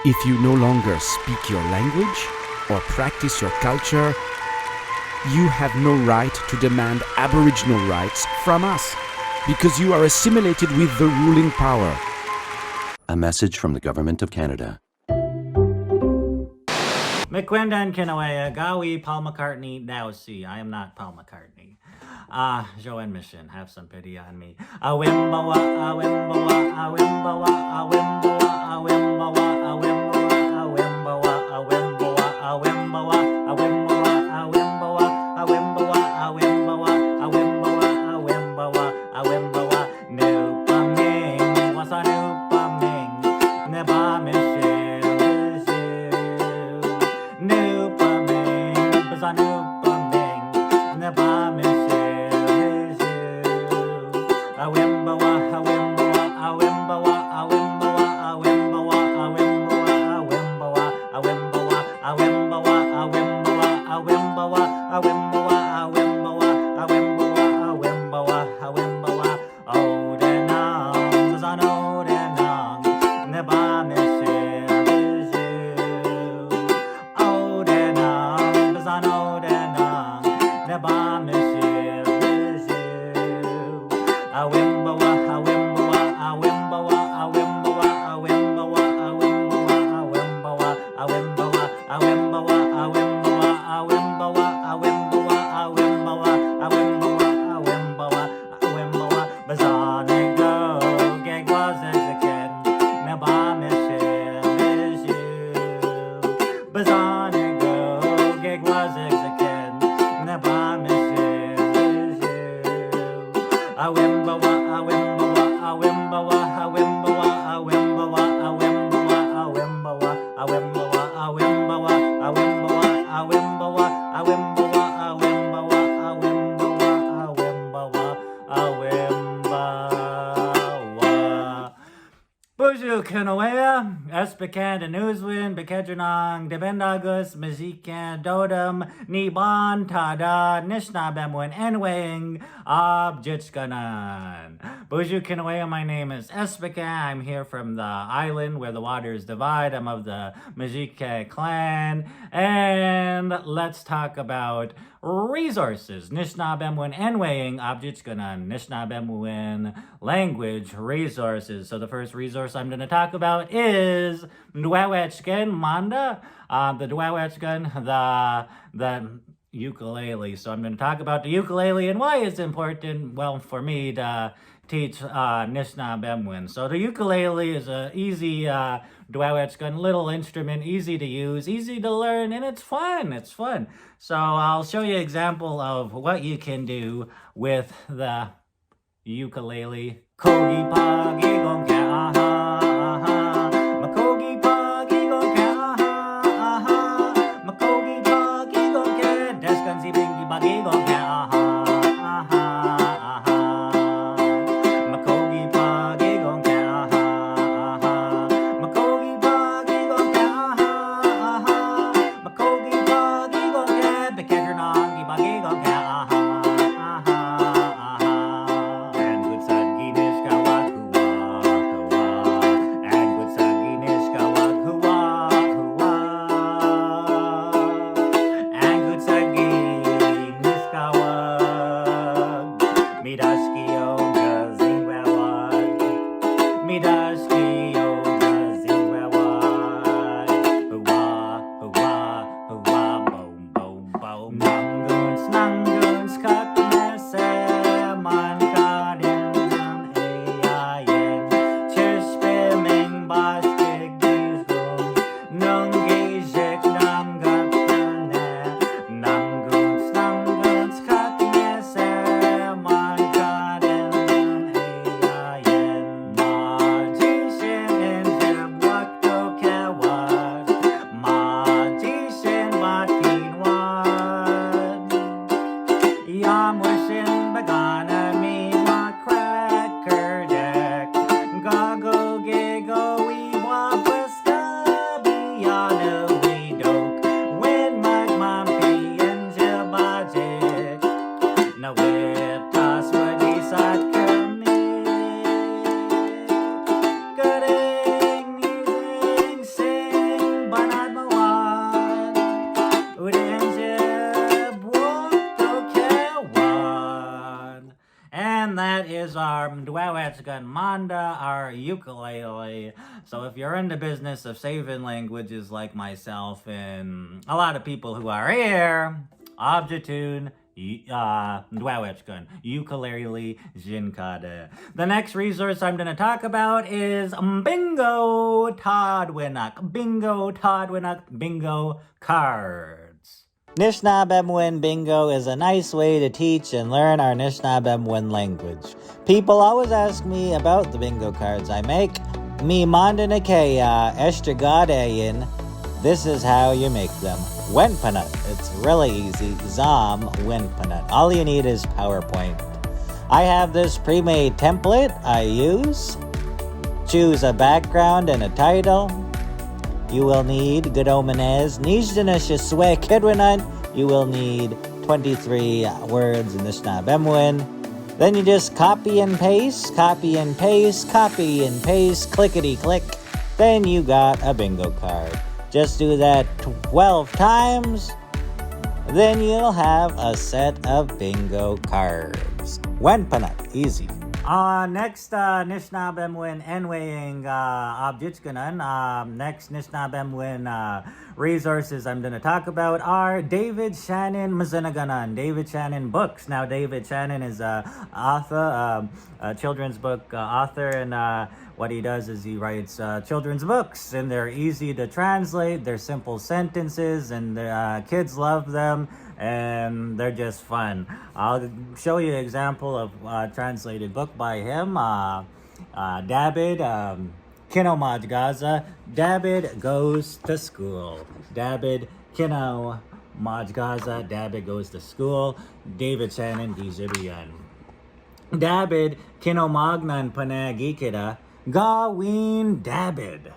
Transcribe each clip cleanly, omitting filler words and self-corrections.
If you no longer speak your language or practice your culture, you have no right to demand Aboriginal rights from us because you are assimilated with the ruling power. A message from the Government of Canada. McQuindan Kinawaya, Gawi, Paul McCartney, now see, I am not Paul McCartney. Joanne Mission, have some pity on me. Awimbawa, awimbawa, awimbawa, awimbawa, awimbawa, awimbawa, awimbawa, awimbawa, awimbawa, awimbawa, awimbawa, awimbawa, awimbawa, awimbawa, awimbawa, awimbawa, nupaming, wasa nupaming, nebamishin, nupaming, baza nupaming, nebamishin. Awimbawa, awimbawa, awimbawa, awimbawa, awimbawa, awimbawa, awimbawa, awimbawa, awimbawa, awimbawa, awimbawa, awimbawa, awimbawa, awimbawa, awimbawa, odenang, bazan odenang, nebamishin, odenang, bazan odenang, nebamishin. Awimbawa, awimbawa, awimbawa, awimbawa, awimbawa, awimbawa, awimbawa, awimbawa, awimbawa, awimbawa, awimbawa, awimbawa, awimbawa, awimbawa, awimbawa, awimbawa, bazanigo, Bkejwanong, nebamishin, bazanigo, Bkejwanong, nebamishin. Awimbawa, awimbawa, awimbawa, awimbawa, awimbawa, awimbawa, awimbawa, awimbawa, awimbawa, awimbawa, awimbawa, awimbawa, awimbawa, awimbawa, awimbawa. Buju Kinawea, Esbikehn, Newswin, Bkejwanong, Debendagus, Mizikan, Dodam, Niban, Tada, Anishinaabe, Enwing, Giizhik Kwe. Buju Kinawea, my name is Esbikehn. I'm here from the island where the waters divide. I'm of the Giizhik clan. And let's talk about resources. Anishinaabe, Enwing, Giizhik Kwe, Anishinaabe, language resources. So the first resource I'm going to talk about is Mnoyaawin, Manda, the Mnoyaawin, the ukulele. So I'm going to talk about the ukulele and why it's important, well, for me to teach Anishinaabe. So the ukulele is a easy Mnoyaawin little instrument, easy to use, easy to learn, and it's fun. It's fun. So I'll show you an example of what you can do with the ukulele. Kogi pagi gong ka aha aha, makogi pagi gong ka aha aha, makogi pagi gong ka, deskan si bingi pagi gong ka aha aha aha, makogi pagi gong ka aha aha, makogi pagi gong ka aha aha, makogi pagi gong ka, Bkejwanong gi pagi gong ka aha. Ndwawechgun Manda, our ukulele. So if you're in the business of saving languages like myself and a lot of people who are here, Objectune, Ndwawechgun, ukulele Jinkade. The next resource I'm going to talk about is Bingo Todwinak. Bingo Todwinak, bingo cards. Anishinaabe bingo is a nice way to teach and learn our Anishinaabe language. People always ask me about the bingo cards I make. Me mandanakeya eshtragadeyin. This is how you make them. Wenpanut. It's really easy. Zom Wenpanut. All you need is PowerPoint. I have this pre-made template I use. Choose a background and a title. You will need Godomanez. Giizoons Kidwinan. You will need 23 words in Anishinaabe. Then you just copy and paste, copy and paste, copy and paste, clickety click. Then you got a bingo card. Just do that 12 times. Then you'll have a set of bingo cards. Wenpanat, easy. Next, Anishinaabe Enwaying Abjitskanan. Next Anishinaabe resources I'm going to talk about are David Shannon Mazinaganan. David Shannon books. Now, David Shannon is a author, a children's book author, and what he does is he writes children's books, and they're easy to translate. They're simple sentences, and kids love them. And they're just fun. I'll show you an example of a translated book by him. David Kinomaj Gaza. David goes to school. David Kinomaj Gaza. David goes to school. David Shannon Giizoons. David Kinomagnan Panagikida. Gawin David.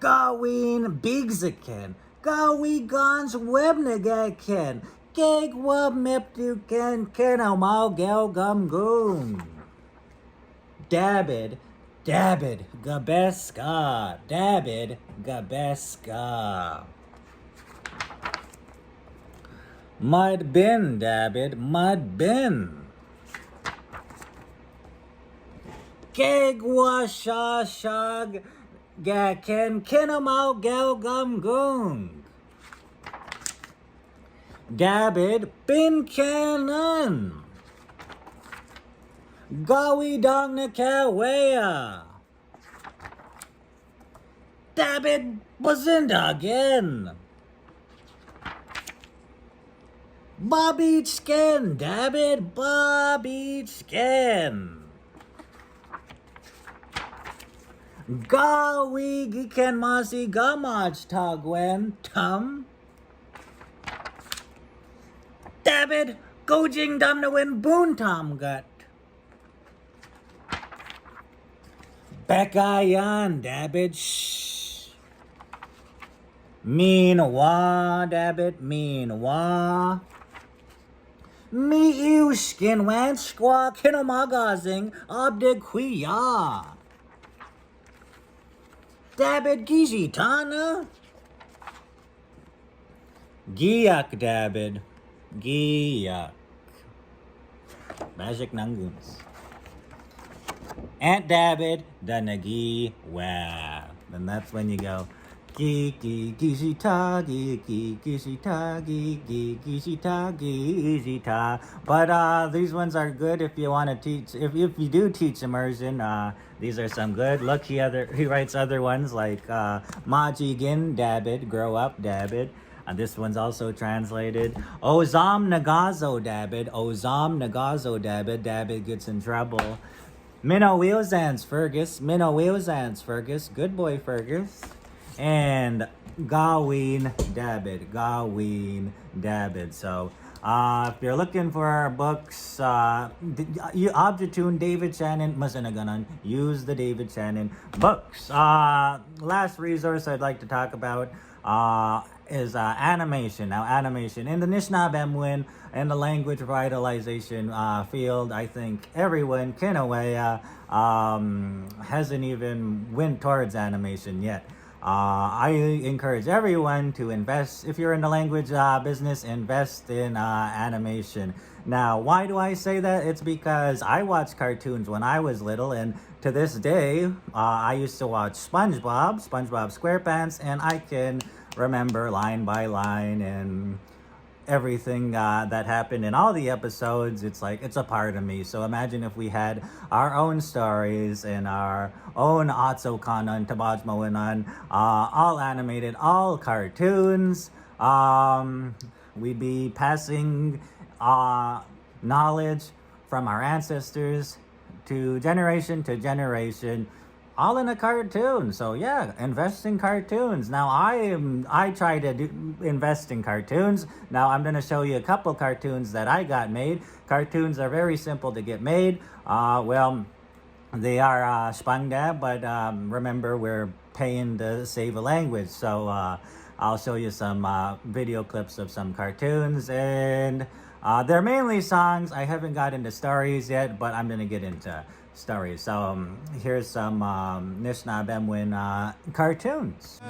Gawin Bkejwanong. Gawi Gons Webnagaken. Kegwab Meptuken Kenaumaugehgoong. David Gabeska. David Gabeska. Mudbin, David, Mudbin. Kegwashashag Gaken Kenaumaugehgoong. David Binkanan. Gawi Dongnakawea. David Bazindagen. Bkejwanong, David Bkejwanong. Gawi Giken Masi Gamaj Tagwen Tum. David Gojing Damnawin Boontom Gut. Bekayan, David Shh. Miinwaa, David Miinwaa. Miiushkin Wan Squaw Kinomagazing Abdekuya. David Gijitana. Giyak, David. Giyak. Magic Nanguns. Aunt David, Danagi, wow. Then that's when you go, Gigi, Gizita, Gigi, Gizita, Gigi, Gizita, Gizita. But these ones are good if you want to teach, if you do teach immersion, these are some good. Look, he writes other ones like Majigin, David, grow up, David. This one's also translated. Ozaawaagizhgoong, David. Ozaawaagizhgoong, David. David gets in trouble. Mnoyaawin, Fergus. Mnoyaawin, Fergus. Good boy, Fergus. And Gawin, David. Gawin, David. So, if you're looking for books, Objectune, David Shannon, Mazinaganan, use the David Shannon books. Last resource I'd like to talk about is animation. Now, animation in the Anishinaabe and the language revitalization field, I think everyone hasn't even went towards animation yet. I encourage everyone to invest. If you're in the language business, invest in animation. Now, why do I say that? It's because I watched cartoons when I was little, and to this day, I used to watch SpongeBob SquarePants, and I can remember line by line and everything that happened in all the episodes. It's like it's a part of me. So imagine if we had our own stories and our own Ozaawaagizhgoong Tabajmawinan, all animated, all cartoons. We'd be passing knowledge from our ancestors to generation, all in a cartoon. So yeah, invest in cartoons. Now I try to invest in cartoons. Now I'm gonna show you a couple cartoons that I got made. Cartoons are very simple to get made. Well, they are spangda, but remember we're paying to save a language. So I'll show you some video clips of some cartoons, and they're mainly songs. I haven't got into stories yet, but I'm gonna get into stories. So here's some Anishinaabemowin cartoons.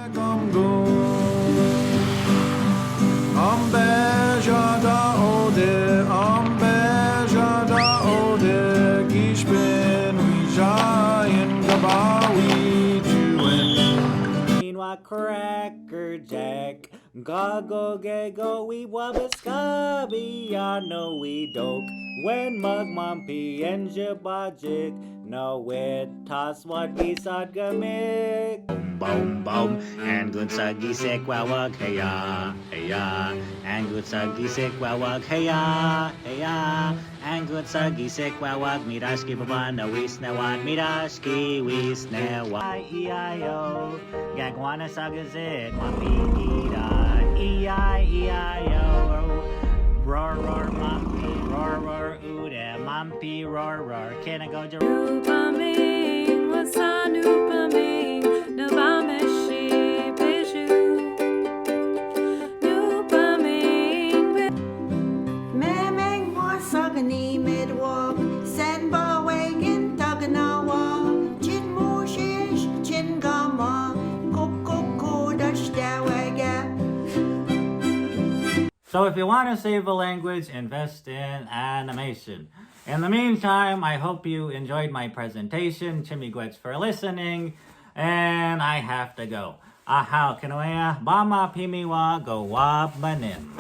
Miinwaa, Cracker Jack, Gago Gago, we Wabaskabi, ya no we doke. When Mug Mumpy and Giizhik no wit toss what Giizhik Kwe. Boom boom and good sa Giizhik Kwe heya heya and good sa Giizhik Kwe heya heya and good sa Giizhik Kwe mirashki babana wisnewan mirashki wisnewan E-I-O Gagwana sa gazit Mumpy ida E-I-E-I-O roar roar Mumpy roar roar ude Mumpy roar roar can I go to Nupaming wasa nupaming nabameshi biju Nupaming Memeng wasagani midwalk Senba wagin taganawa Chin mushish chin gama Kukuku dashdawaga. So if you want to save a language, invest in animation. In the meantime, I hope you enjoyed my presentation. Chimigwets for listening. And I have to go. Ahaw kinoya, bama pimiwa, go wab manin.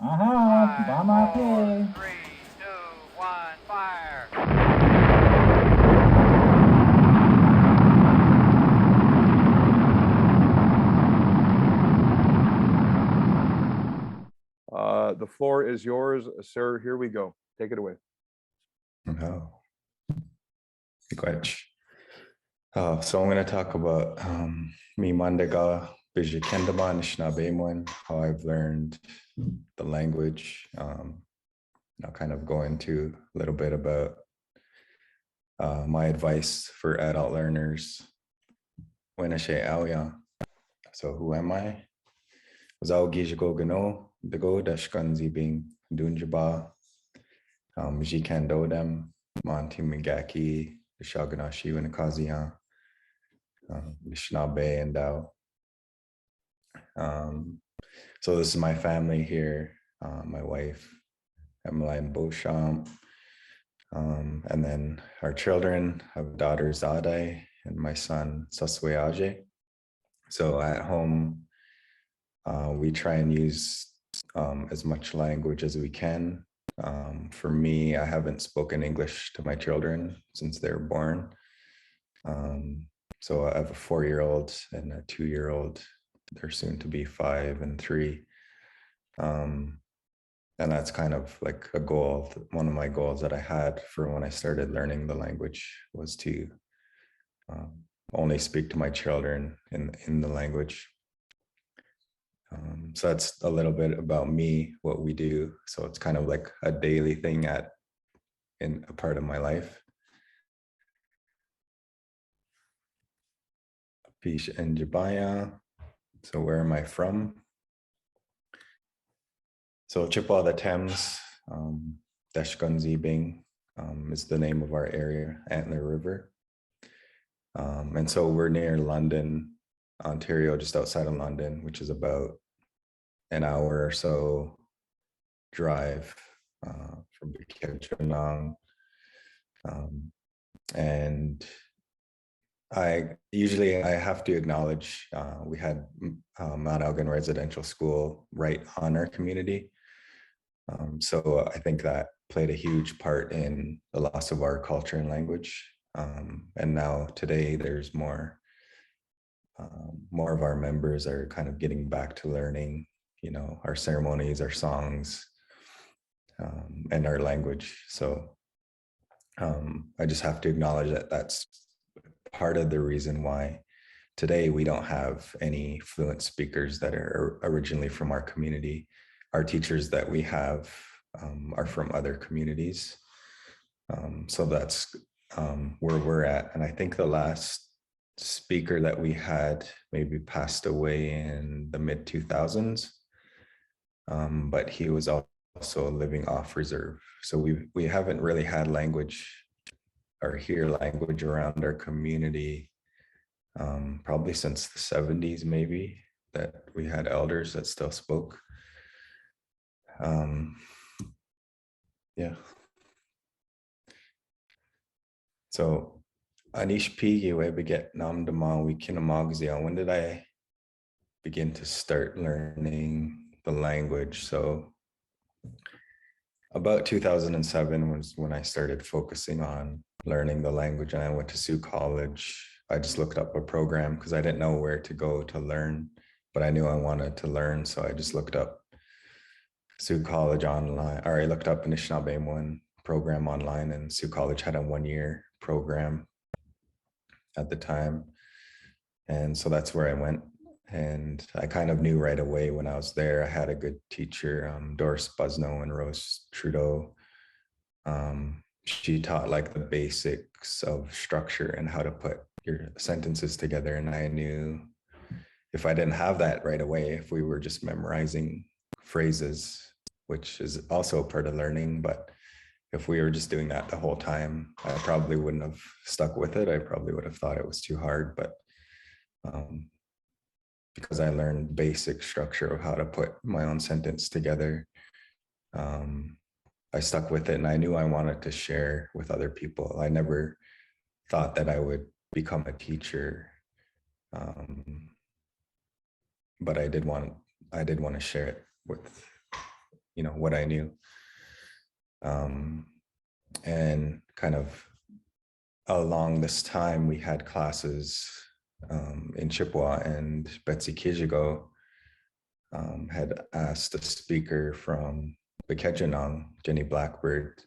Ahaw, bama pi. 3, 2, 1, fire! The floor is yours, sir. Here we go. Take it away. Oh, so I'm going to talk about Miinwaa Bkejwanong Anishinaabemowin, how I've learned the language. I'll kind of go into a little bit about my advice for adult learners. So who am I? Ozaawaagizhgoong Bigo Dashkanzibing Dunjaba Jikandodem Monty McGahey Shaganashi Winakazian Anishnaabe and Dao. So this is my family here, my wife Emily and Beauchamp, and then our children, I have daughter Zadai and my son Saswayaje. So at home we try and use as much language as we can. For me, I haven't spoken English to my children since they were born. So I have a 4-year-old and a 2-year-old. They're soon to be 5 and 3. And that's kind of like a goal. One of my goals that I had for when I started learning the language was to only speak to my children in the language. So that's a little bit about me, what we do. So it's kind of like a daily thing in a part of my life. Pish and Jabaya. So where am I from? So Chippewa the Thames, Dashkanzibing, is the name of our area, Antler River. And so we're near London, Ontario, just outside of London, which is about an hour or so drive from Bkejwanong. And I have to acknowledge we had Mnoyaawin Residential School right on our community. So I think that played a huge part in the loss of our culture and language. And now today there's more of our members are kind of getting back to learning, our ceremonies, our songs, and our language. So I just have to acknowledge that that's part of the reason why today we don't have any fluent speakers that are originally from our community. Our teachers that we have are from other communities. So that's where we're at. And I think the last speaker that we had maybe passed away in the mid 2000s, but he was also living off reserve. So we haven't really had language or hear language around our community probably since the 70s, maybe, that we had elders that still spoke. Yeah. So Anishinaabe, when did I begin to start learning the language? So about 2007 was when I started focusing on learning the language, and I went to Sioux College. I just looked up a program because I didn't know where to go to learn, but I knew I wanted to learn. So I just looked up Sioux College online, or I looked up Anishinaabemowin program online, and Sioux College had a 1-year program at the time. And so that's where I went. And I kind of knew right away when I was there. I had a good teacher, Doris Busno and Rose Trudeau. She taught like the basics of structure and how to put your sentences together. And I knew if I didn't have that right away, if we were just memorizing phrases, which is also part of learning, but if we were just doing that the whole time, I probably wouldn't have stuck with it. I probably would have thought it was too hard, but because I learned basic structure of how to put my own sentence together, I stuck with it, and I knew I wanted to share with other people. I never thought that I would become a teacher, but I did want to share it with, what I knew. And kind of along this time, we had classes in Chippewa, and Betsy Giizhik Kwe had asked a speaker from Bkejwanong, Jenny Blackbird,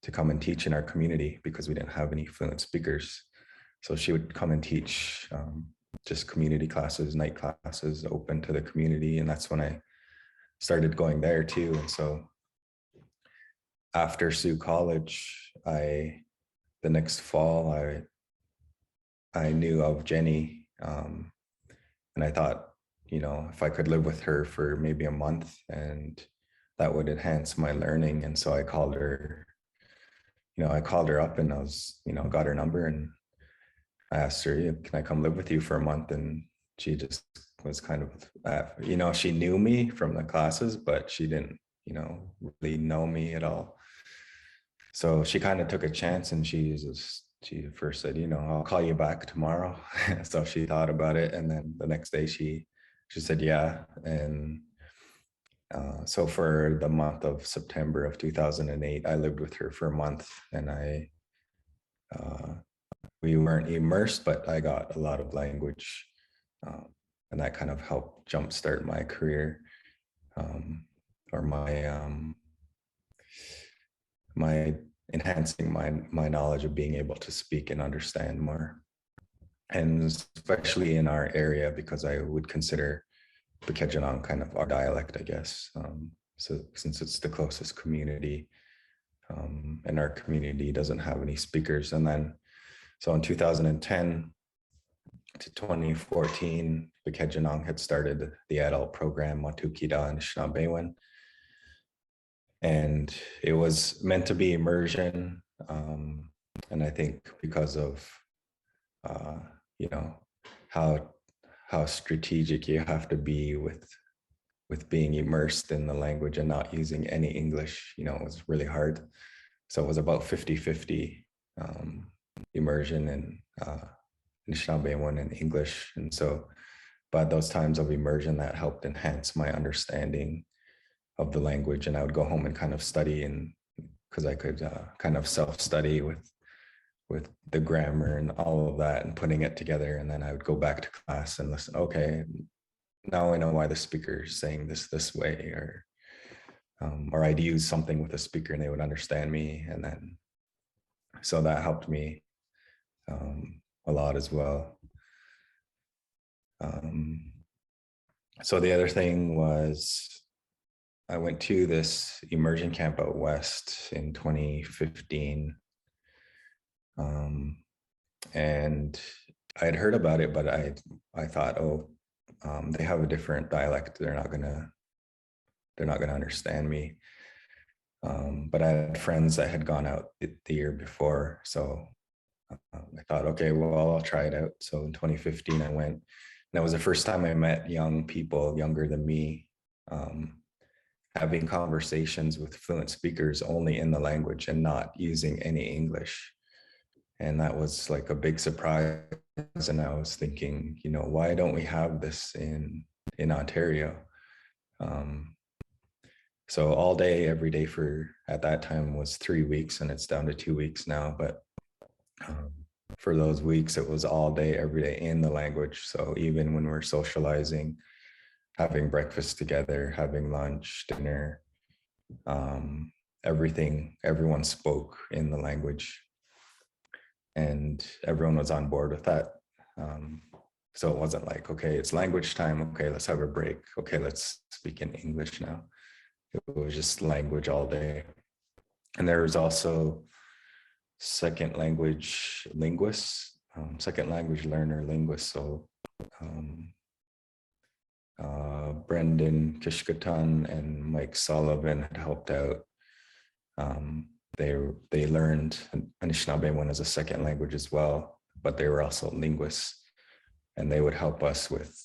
to come and teach in our community because we didn't have any fluent speakers. So she would come and teach just community classes, night classes open to the community. And that's when I started going there too. And so after Sioux College, the next fall, I knew of Jenny, and I thought, if I could live with her for maybe a month, and that would enhance my learning. And so I called her up, and I was, got her number, and I asked her, can I come live with you for a month? And she just was kind of, she knew me from the classes, but she didn't, really know me at all. So she kind of took a chance, and she first said, I'll call you back tomorrow. So she thought about it. And then the next day she said, yeah. And so for the month of September of 2008, I lived with her for a month, and we weren't immersed, but I got a lot of language, and that kind of helped jumpstart my career, or my enhancing my knowledge of being able to speak and understand more. And especially in our area, because I would consider Bkejwanong kind of our dialect, I guess. So since it's the closest community, and our community doesn't have any speakers. And then, so in 2010 to 2014, Bkejwanong had started the adult program, Matukida Anishinaabewin. and it was meant to be immersion. And I think because of, you know, how strategic you have to be with being immersed in the language and not using any English, you know, it was really hard. So it was about 50-50 immersion in Anishinaabe in English. And so by those times of immersion, that helped enhance my understanding of the language. And I would go home and kind of study, and because I could kind of self-study with the grammar and all of that and putting it together. And then I would go back to class and listen, okay, now I know why the speaker is saying this way, or I'd use something with a speaker and they would understand me. And then, so that helped me a lot as well. So the other thing was I went to this immersion camp out west in 2015. And I had heard about it, but I thought, oh, they have a different dialect. They're not gonna understand me. But I had friends that had gone out the year before, so I thought, okay, well, I'll try it out. So in 2015, I went, and that was the first time I met young people younger than me, having conversations with fluent speakers only in the language and not using any English. And that was like a big surprise. And I was thinking, you know, why don't we have this in Ontario? So all day, every day for, at that time was 3 weeks, and it's down to 2 weeks now. But for those weeks, it was all day, every day in the language. So even when we're socializing, having breakfast together, having lunch, dinner, everyone spoke in the language. And everyone was on board with that. So it wasn't like, okay, it's language time. Okay, let's have a break. Okay, let's speak in English now. It was just language all day. And there was also second language linguists, second language learner linguists. So Brendan Kishkatan and Mike Sullivan had helped out. They learned Anishinaabe as a second language as well, but they were also linguists, and they would help us with,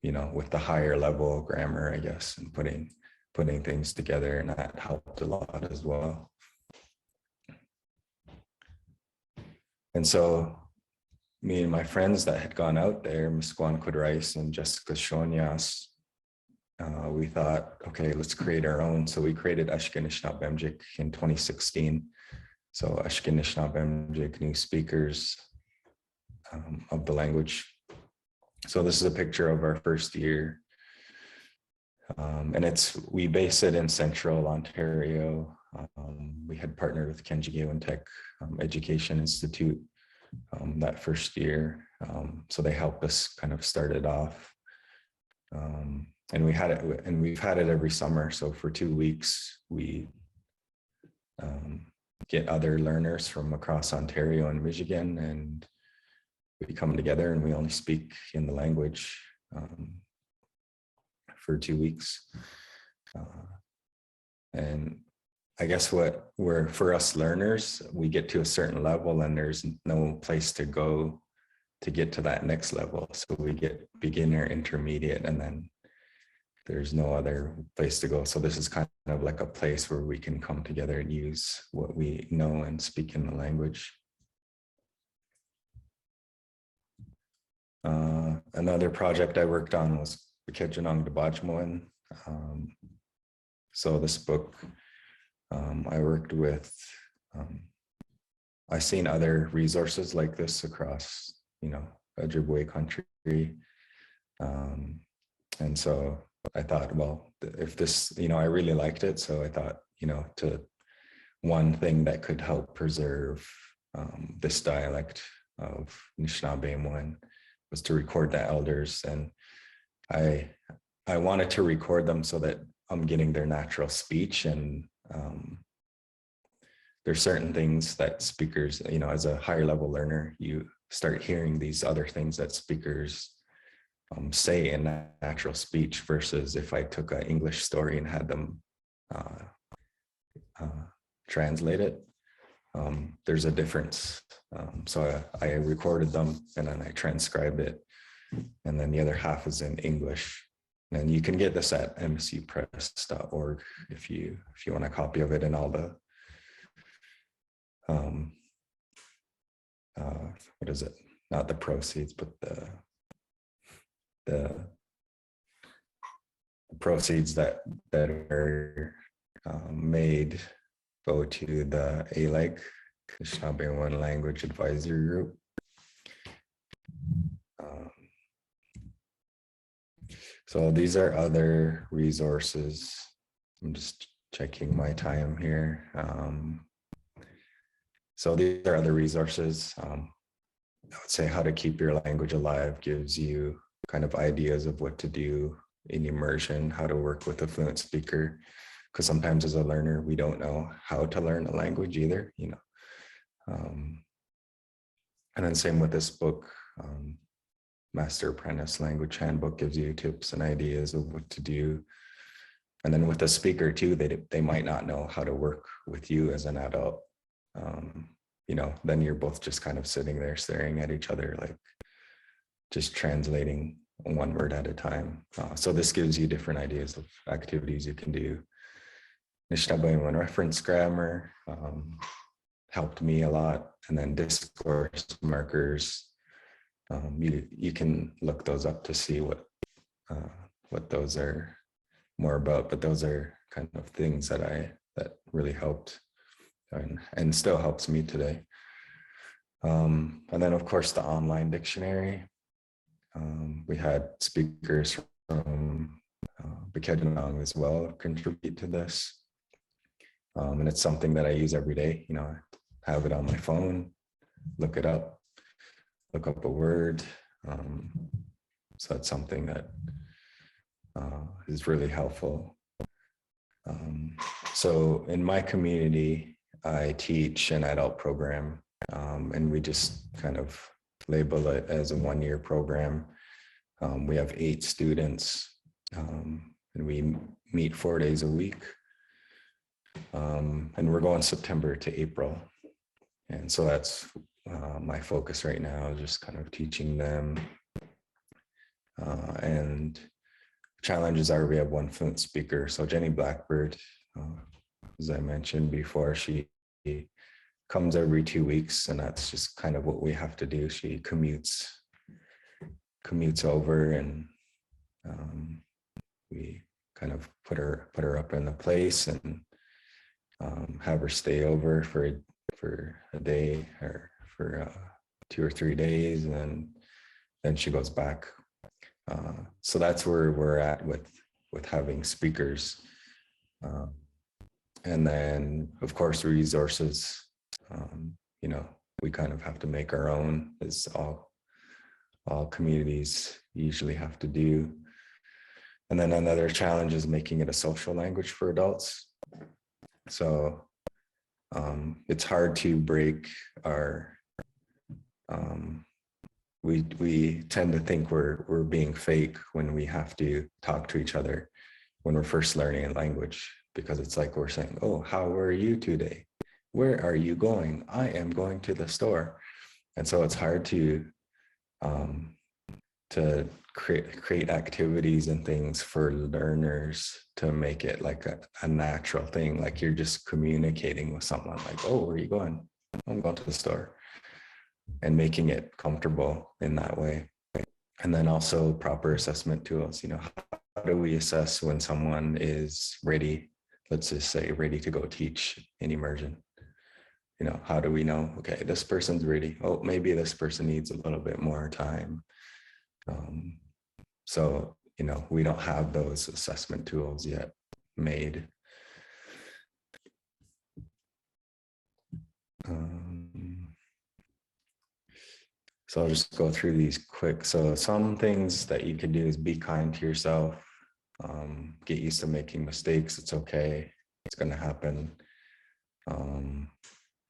you know, with the higher level grammar, I guess, and putting things together, and that helped a lot as well. And so me and my friends that had gone out there, Miigwaan Kudrais and Jessica Shonyas, we thought, okay, let's create our own. So we created Anishinaabemowin in 2016. So Anishinaabemowin, new speakers of the language. So this is a picture of our first year. And we base it in Central Ontario. We had partnered with Ginew Tech Education Institute that first year. So they helped us kind of start it off. And we've had it every summer. So for 2 weeks, we get other learners from across Ontario and Michigan, and we come together and we only speak in the language for 2 weeks. And I guess for us learners, we get to a certain level and there's no place to go to get to that next level. So we get beginner, intermediate, and then there's no other place to go. So this is kind of like a place where we can come together and use what we know and speak in the language. Another project I worked on was Bkejwanong. So this book, I worked with, I've seen other resources like this across, you know, Ojibwe country. And so I thought, well, if this, you know, I really liked it. So I thought, you know, one thing that could help preserve this dialect of Anishinaabemowin was to record the elders. And I wanted to record them so that I'm getting their natural speech. And there's certain things that speakers, you know, as a higher level learner, you start hearing these other things that speakers say in natural speech versus if I took an English story and had them translate it. There's a difference. So I recorded them and then I transcribed it. And then the other half is in English. And you can get this at msupress.org if you want a copy of it, and all the what is it? Not the proceeds, but the proceeds that are made go to the ALEG, Anishinaabemowin Language Advisory Group. So these are other resources. I'm just checking my time here. So these are other resources. I would say How to Keep Your Language Alive gives you kind of ideas of what to do in immersion, how to work with a fluent speaker, because sometimes as a learner, we don't know how to learn a language either, you know. And then same with this book, Master Apprentice Language Handbook gives you tips and ideas of what to do. And then with the speaker too, they might not know how to work with you as an adult. You know, then you're both just kind of sitting there staring at each other, like just translating one word at a time. So this gives you different ideas of activities you can do. Anishinaabe reference grammar helped me a lot. And then discourse markers. You can look those up to see what those are more about, but those are kind of things that really helped and still helps me today. And then of course the online dictionary. We had speakers from Bkejwanong as well contribute to this. And it's something that I use every day. You know, I have it on my phone, look it up. Look up a word. So that's something that is really helpful. So in my community, I teach an adult program, and we just kind of label it as a one-year program. We have 8 students, and we meet 4 days a week. And we're going September to April. And so that's my focus right now, is just kind of teaching them. And challenges are we have one fluent speaker. So Jenny Blackbird, as I mentioned before, she comes every 2 weeks, and that's just kind of what we have to do. She commutes over, and we kind of put her up in a place and have her stay over for a day or for 2 or 3 days, and then she goes back. So that's where we're at with having speakers. And then of course resources, you know, we kind of have to make our own, as all communities usually have to do. And then another challenge is making it a social language for adults. So it's hard to break our, we tend to think we're being fake when we have to talk to each other when we're first learning a language, because it's like we're saying, oh, how are you today? Where are you going? I am going to the store. And so it's hard to create activities and things for learners to make it like a natural thing. Like you're just communicating with someone like, oh, where are you going? I'm going to the store, and making it comfortable in that way. And then also proper assessment tools. You know, how do we assess when someone is ready, let's just say ready to go teach in immersion? You know, how do we know, okay, this person's ready. Oh, maybe this person needs a little bit more time. So, you know, we don't have those assessment tools yet made. So I'll just go through these quick. So some things that you could do is be kind to yourself, get used to making mistakes. It's okay. It's going to happen.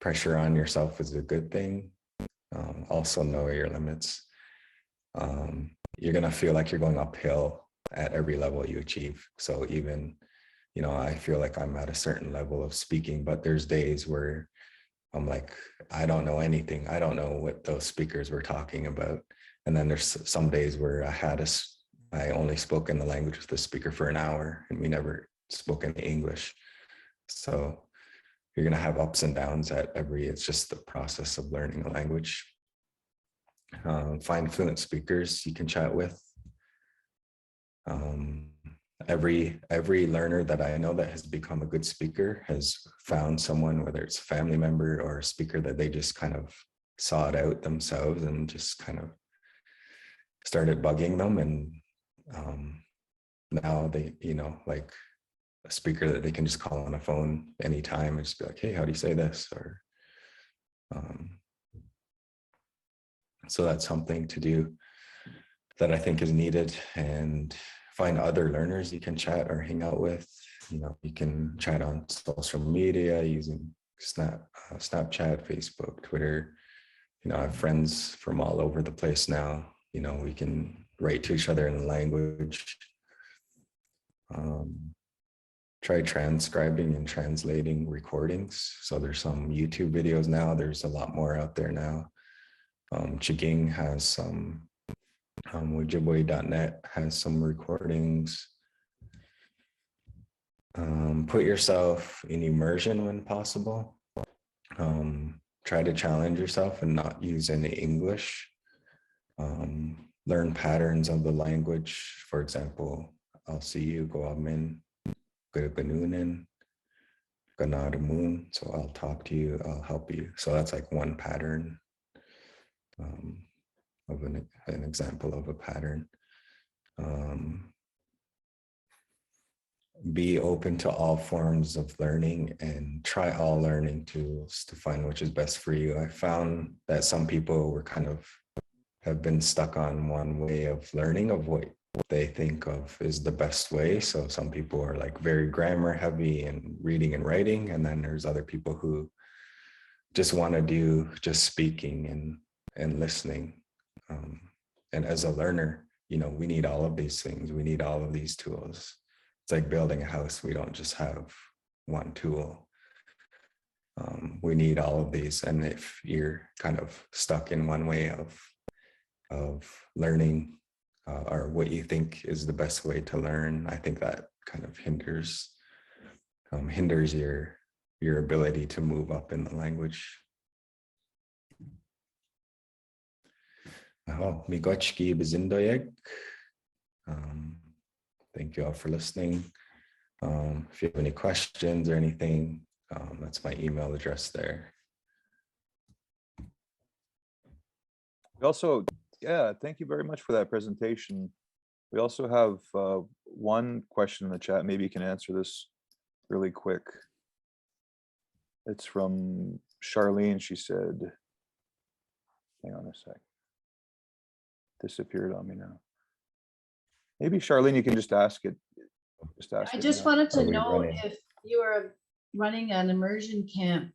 Pressure on yourself is a good thing. Also know your limits. You're going to feel like you're going uphill at every level you achieve. So even, you know, I feel like I'm at a certain level of speaking, but there's days where I'm like, I don't know anything. I don't know what those speakers were talking about. And then there's some days where I only spoke in the language with the speaker for an hour and we never spoke in English. So you're going to have ups and downs it's just the process of learning a language. Find fluent speakers you can chat with. Every learner that I know that has become a good speaker has found someone, whether it's a family member or a speaker, that they just kind of sought out themselves and just kind of started bugging them. And now they, you know, like a speaker that they can just call on a phone anytime and just be like, hey, how do you say this? Or so that's something to do that I think is needed. And find other learners you can chat or hang out with. You know, you can chat on social media using Snapchat, Facebook, Twitter. You know, I have friends from all over the place now. You know, we can write to each other in the language. Try transcribing and translating recordings. So there's some YouTube videos now. There's a lot more out there now. Chiging has some, Ojibwe.net has some recordings. Put yourself in immersion when possible. Try to challenge yourself and not use any English. Learn patterns of the language. For example, I'll see you, go amin, Gkejwanong, Ganadamun. So I'll talk to you, I'll help you. So that's like one pattern of an example of a pattern. Be open to all forms of learning and try all learning tools to find which is best for you. I found that some people were have been stuck on one way of learning, of what they think of is the best way. So some people are like very grammar heavy and reading and writing. And then there's other people who just want to do just speaking and listening. And as a learner, you know, we need all of these things. We need all of these tools. It's like building a house. We don't just have one tool. We need all of these. And if you're kind of stuck in one way of learning or what you think is the best way to learn, I think that kind of hinders your ability to move up in the language. Migochki Bizindoyeg. Thank you all for listening. If you have any questions or anything, that's my email address there. We also, yeah, thank you very much for that presentation. We also have one question in the chat. Maybe you can answer this really quick. It's from Charlene. She said, hang on a sec. Disappeared on me now. Maybe Charlene, you can just ask it. I just wanted to know running? if you are running an immersion camp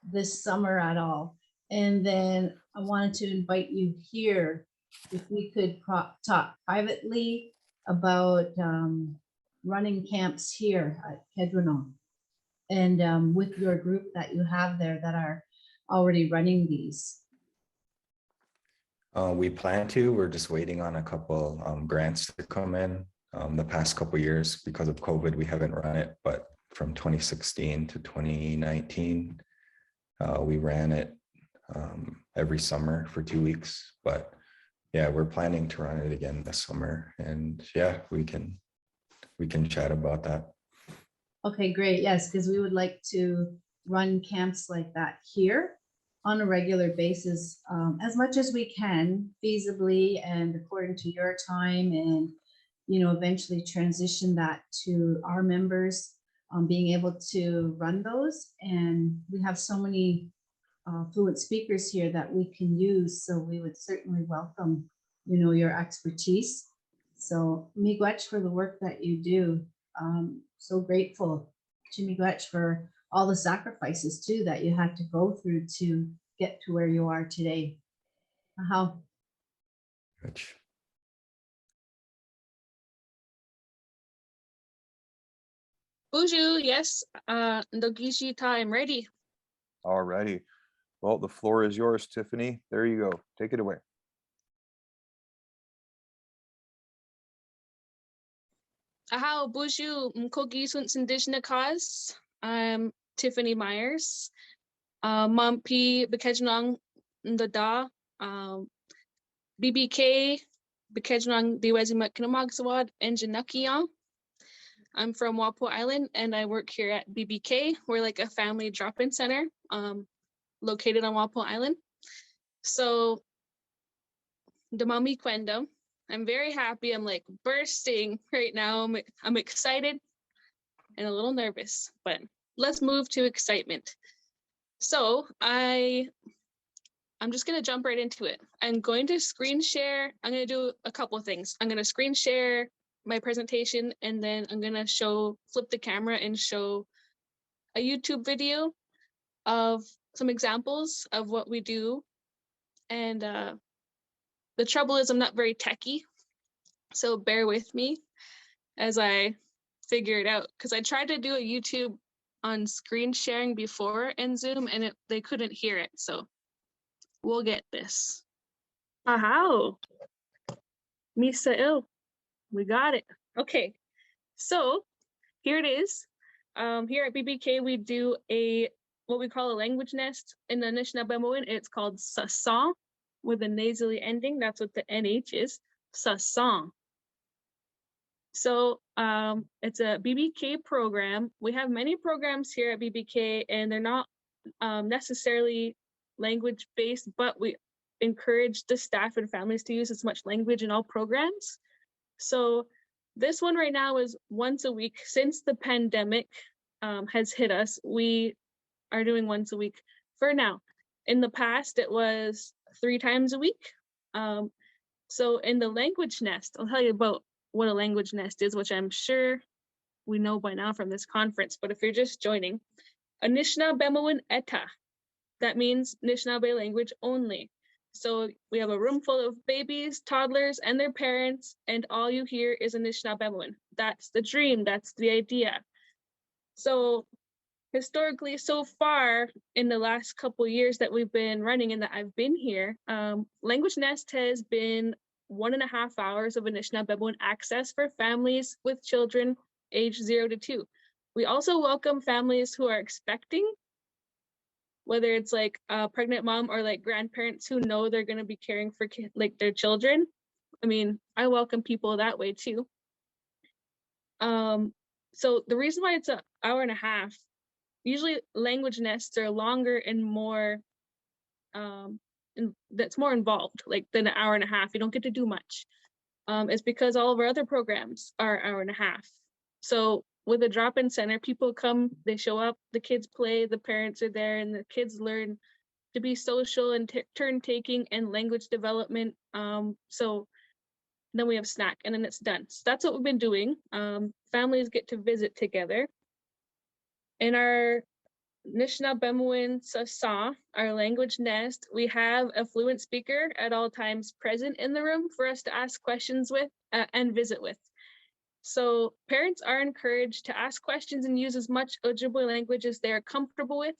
this summer at all. And then I wanted to invite you here if we could talk privately about running camps here at Bkejwanong and with your group that you have there that are already running these. We plan to. We're just waiting on a couple grants to come in. The past couple years, because of COVID, we haven't run it, but from 2016 to 2019, we ran it every summer for 2 weeks. But yeah, we're planning to run it again this summer, and yeah, we can chat about that. Okay, great. Yes, because we would like to run camps like that here on a regular basis, as much as we can, feasibly and according to your time, and eventually transition that to our members being able to run those. And we have so many fluent speakers here that we can use, so we would certainly welcome your expertise. So miigwech for the work that you do. So grateful to miigwech for all the sacrifices too that you had to go through to get to where you are today. How? Rich. Bonjour, yes. Ndogishi I'm ready. Alrighty. Well, the floor is yours, Tiffany. There you go. Take it away. Ahau bonjour, Giizoons indigenous cause. I'm Tiffany Myers. Monty Bkejwanong Ndada. BBK Bkejwanong Ginew and Ginew. I'm from Walpole Island and I work here at BBK. We're like a family drop-in center located on Walpole Island. So, Damami Kwendo. I'm very happy. I'm like bursting right now. I'm excited and a little nervous, but let's move to excitement. So I'm just gonna jump right into it. I'm going to screen share. I'm gonna do a couple of things. I'm gonna screen share my presentation and then I'm gonna flip the camera and show a YouTube video of some examples of what we do. And the trouble is I'm not very techie, so bear with me as I figure it out. Because I tried to do a YouTube on screen sharing before in Zoom and they couldn't hear it. So we'll get this. Ahau. Misael. We got it. Okay. So here it is. Here at BBK, we do what we call a language nest. In the Anishinaabemowin, it's called sasong with a nasally ending. That's what the NH is. Sasong. So it's a BBK program. We have many programs here at BBK and they're not necessarily language based, but we encourage the staff and families to use as much language in all programs. So this one right now is once a week. Since the pandemic has hit us, we are doing once a week for now. In the past, it was 3 times a week. So in the language nest, I'll tell you about what a language nest is, which I'm sure we know by now from this conference, but if you're just joining, Anishinaabemowin eta. That means Anishnaabe language only. So we have a room full of babies, toddlers, and their parents, and all you hear is Anishinaabemowin. That's the dream, that's the idea. So historically, so far in the last couple of years that we've been running and that I've been here, Language Nest has been 1.5 hours of Anishinaabe access for families with children aged 0 to 2. We also welcome families who are expecting, whether it's like a pregnant mom or like grandparents who know they're going to be caring for like their children. I mean, I welcome people that way too. So the reason why it's 1.5 hours, usually language nests are longer and more, that's more involved, like than 1.5 hours. You don't get to do much. It's because all of our other programs are 1.5 hours. So with a drop-in center, people come, they show up, the kids play, the parents are there, and the kids learn to be social and turn-taking and language development. So then we have snack, and then it's done. So that's what we've been doing. Families get to visit together. In our Anishinaabemowin Sasa, our language nest, we have a fluent speaker at all times present in the room for us to ask questions with and visit with. So parents are encouraged to ask questions and use as much Ojibwe language as they're comfortable with.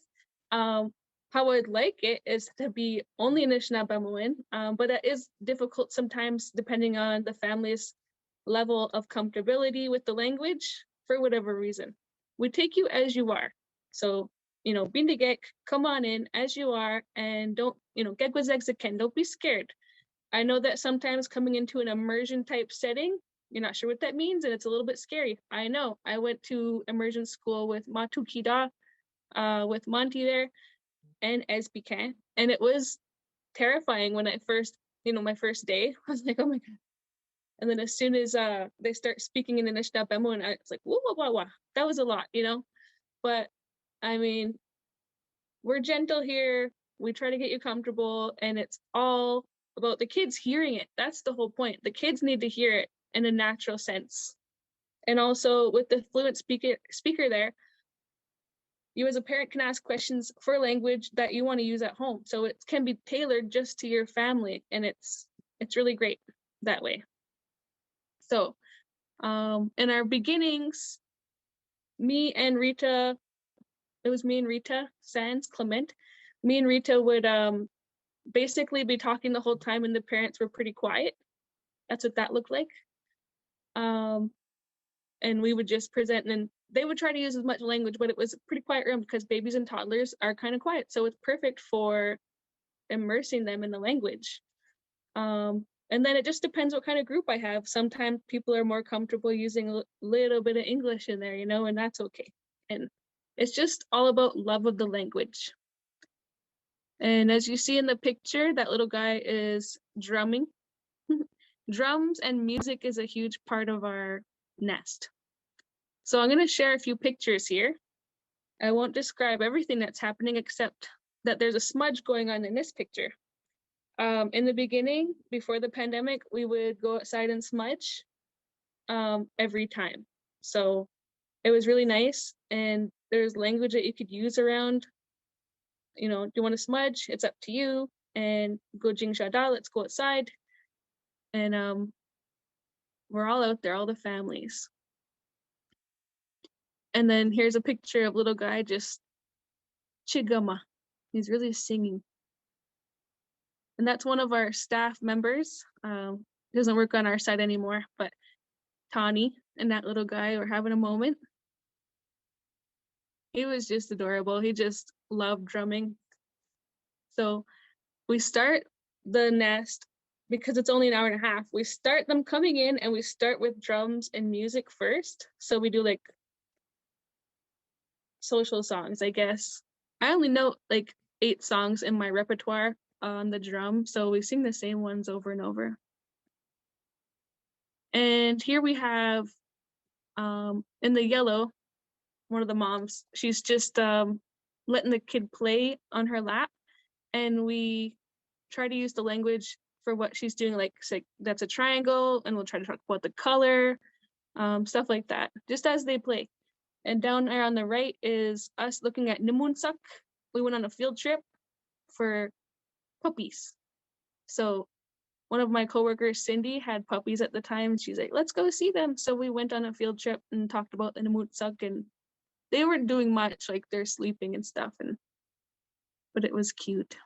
How I'd like it is to be only Anishinaabemowin, but that is difficult sometimes depending on the family's level of comfortability with the language for whatever reason. We take you as you are. So, Bindigek, come on in as you are and don't, Gegwazegzaken, don't be scared. I know that sometimes coming into an immersion type setting, you're not sure what that means and it's a little bit scary. I know. I went to immersion school with Matukida, with Monty there, and Esbikehn, and it was terrifying when I first, my first day. I was like, oh my God. And then as soon as they start speaking in Anishinaabe, and I was like, whoa, whoa, whoa, whoa. That was a lot, But I mean, we're gentle here. We try to get you comfortable, and it's all about the kids hearing it. That's the whole point. The kids need to hear it in a natural sense. And also with the fluent speaker there, you as a parent can ask questions for language that you want to use at home. So it can be tailored just to your family, and it's really great that way. So in our beginnings, me and Rita, it was me and Rita Sans Clement. Me and Rita would basically be talking the whole time, and the parents were pretty quiet. That's what that looked like. And we would just present, and they would try to use as much language, but it was a pretty quiet room because babies and toddlers are kind of quiet. So it's perfect for immersing them in the language. And then it just depends what kind of group I have. Sometimes people are more comfortable using a little bit of English in there, and that's okay. And it's just all about love of the language. And as you see in the picture, that little guy is drumming. Drums and music is a huge part of our nest. So I'm going to share a few pictures here. I won't describe everything that's happening except that there's a smudge going on in this picture. In the beginning, before the pandemic, we would go outside and smudge every time. So it was really nice, and there's language that you could use around, do you want to smudge? It's up to you. And go jing shada, let's go outside. And we're all out there, all the families. And then here's a picture of little guy just chigama. He's really singing. And that's one of our staff members. Doesn't work on our side anymore, but Tani and that little guy were having a moment. He was just adorable. He just loved drumming. So we start the nest, because it's only an hour and a half, we start them coming in, and we start with drums and music first. So we do like social songs, I guess. I only know like 8 songs in my repertoire on the drum, so we sing the same ones over and over. And here we have, in the yellow, one of the moms, she's just letting the kid play on her lap, and we try to use the language for what she's doing, like say that's a triangle, and we'll try to talk about the color, stuff like that, just as they play. And down there on the right is us looking at Nimunsak. We went on a field trip for puppies. So one of my coworkers, Cindy, had puppies at the time. She's like, let's go see them. So we went on a field trip and talked about the Nimunsak, and they weren't doing much, like they're sleeping and stuff, but it was cute.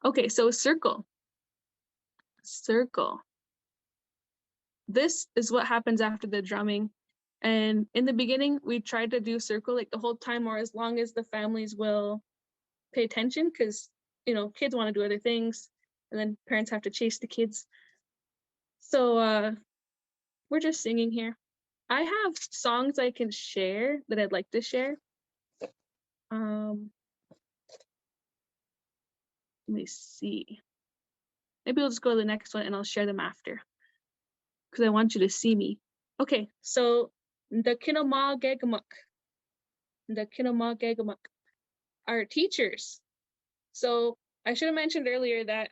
Okay, so circle. Circle. This is what happens after the drumming. And in the beginning, we tried to do circle like the whole time, or as long as the families will pay attention, because, kids want to do other things, and then parents have to chase the kids. So we're just singing here. I have songs I can share that I'd like to share. Let me see. Maybe we'll just go to the next one and I'll share them after, because I want you to see me. Okay, so the Ginew. The Ginew, our teachers. So I should have mentioned earlier that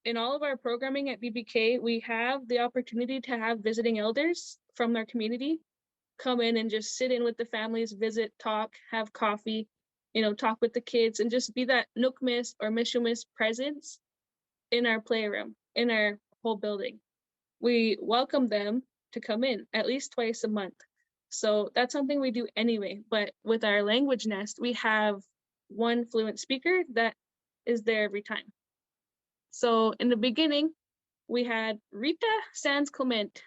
in all of our programming at BBK, we have the opportunity to have visiting elders from our community come in and just sit in with the families, visit, talk, have coffee, talk with the kids, and just be that Nukmis or Mishumis presence in our playroom, in our whole building. We welcome them to come in at least twice a month. So that's something we do anyway. But with our language nest, we have one fluent speaker that is there every time. So in the beginning, we had Rita Sans Clement.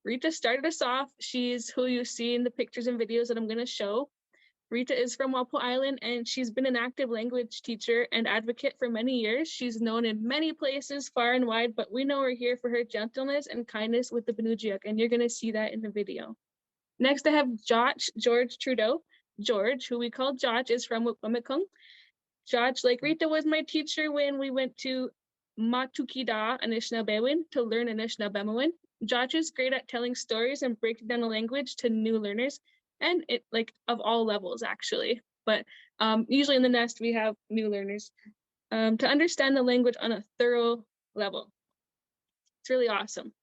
Rita started us off. She's who you see in the pictures and videos that I'm going to show. Rita is from Walpole Island, and she's been an active language teacher and advocate for many years. She's known in many places far and wide, but we know her here for her gentleness and kindness with the Benujiak, and you're going to see that in the video. Next, I have George Trudeau. George, who we call George, is from Wamikung. George, like Rita, was my teacher when we went to Matukida, Anishinaabemowin, to learn Anishinaabemowin. George is great at telling stories and breaking down the language to new learners, and it of all levels actually. But usually in the nest we have new learners to understand the language on a thorough level. It's really awesome.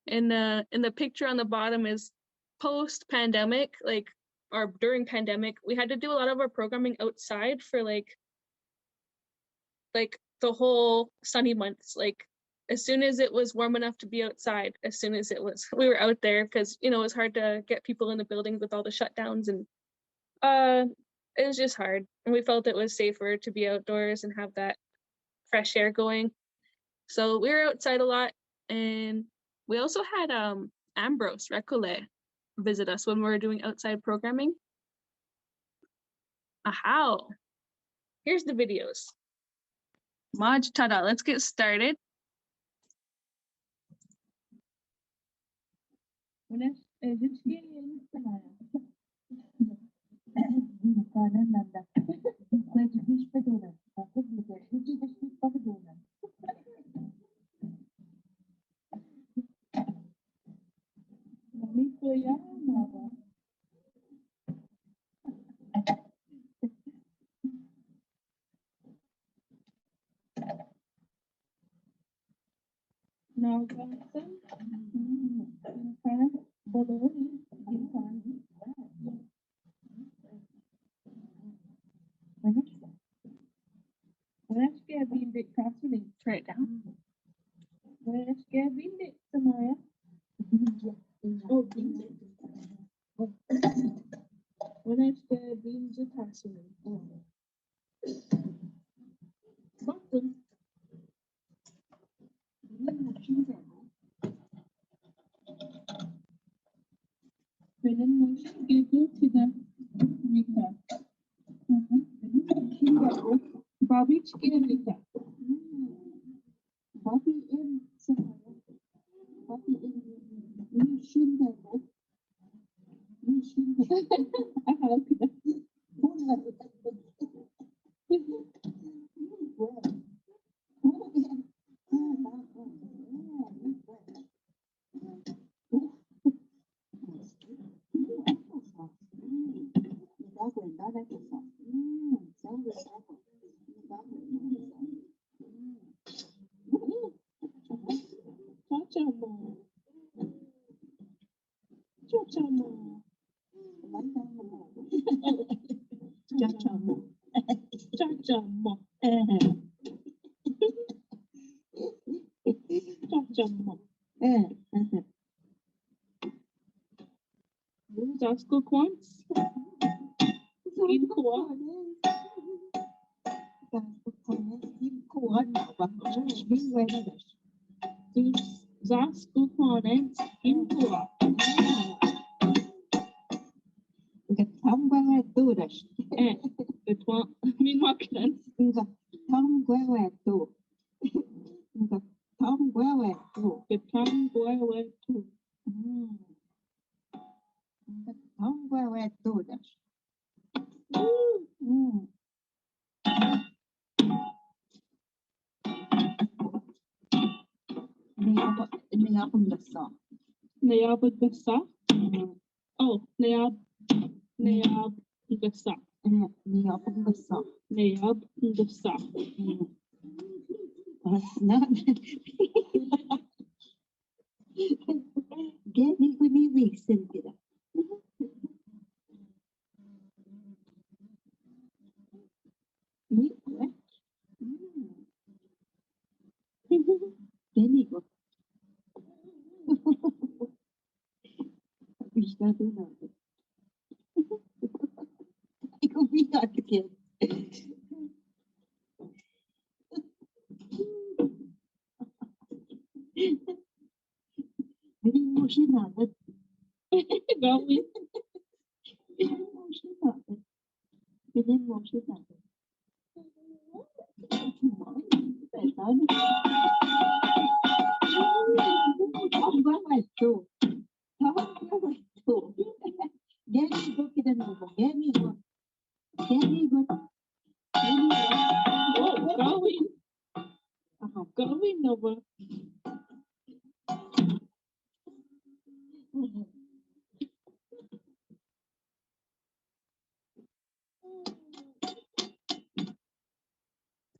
In the picture on the bottom is post-pandemic, or during pandemic, we had to do a lot of our programming outside for like the whole sunny months, like as soon as it was warm enough to be outside, as soon as we were out there, because it was hard to get people in the buildings with all the shutdowns, and it was just hard. And we felt it was safer to be outdoors and have that fresh air going. So we were outside a lot, and we also had Ambrose Recollet visit us when we were doing outside programming. Ahow! Here's the videos. Maj tada, let's get started. Turn it down.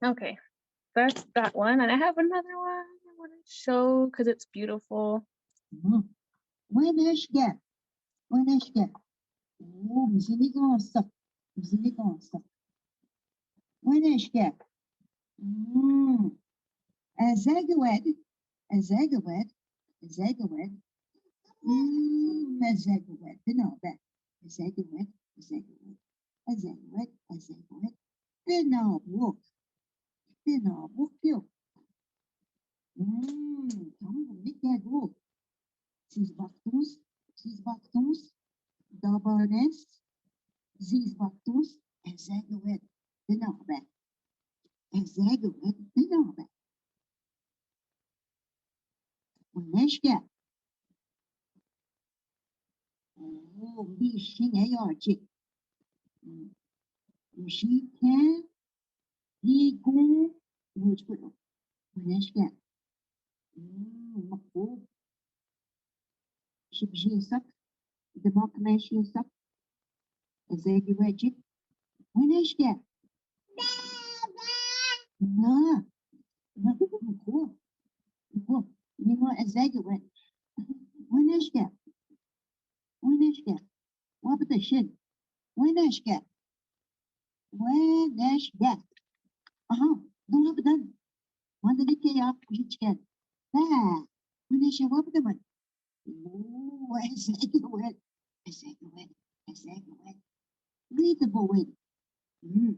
Okay, that's that one. And I have another one I want to show because it's beautiful. Weneshke. Weneshke. Mzinigonsa. Weneshke. Azagwed. Ozaawaagizhgoong, Ozaawaagizhgoong, Ozaawaagizhgoong, Bkejwanong, Ozaawaagizhgoong, Ozaawaagizhgoong, Ozaawaagizhgoong, Ozaawaagizhgoong, Bkejwanong, Bkejwanong, Giizoons, Giizhok, Giizhok, Dabanes, Giizhok, Ozaawaagizhgoong, Bkejwanong, Ozaawaagizhgoong, Bkejwanong. ونشكا بيشين يارجي وشيكا يكون وجبه ونشكا مقبوب شبجيسك دماغ ماشيسك زي واجب ونشكا لا لا مقبوب مقبوب Miinwaa Ozaawaagizhgoong, ونشكا ونشكا وابتشن ونشكا ونشكا أها دون أبدا وأنا لك يا جيتشكا لا ونشا وابدا Ozaawaagizhgoong, Ozaawaagizhgoong, Ozaawaagizhgoong, Nendmowin. No,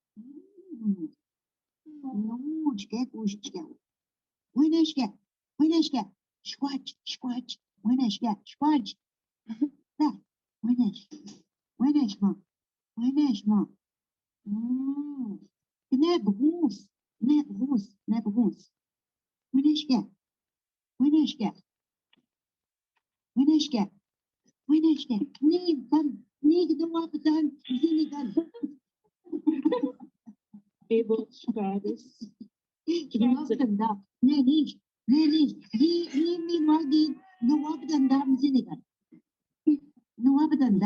Giizoons. ونشكا شواج ونشكا شواج لا ونشما نابغوس ونشكا نيك دوابدان زينيغان Able status. دوابدان نيش Miinwaa دوابدان زينيغان دوابدان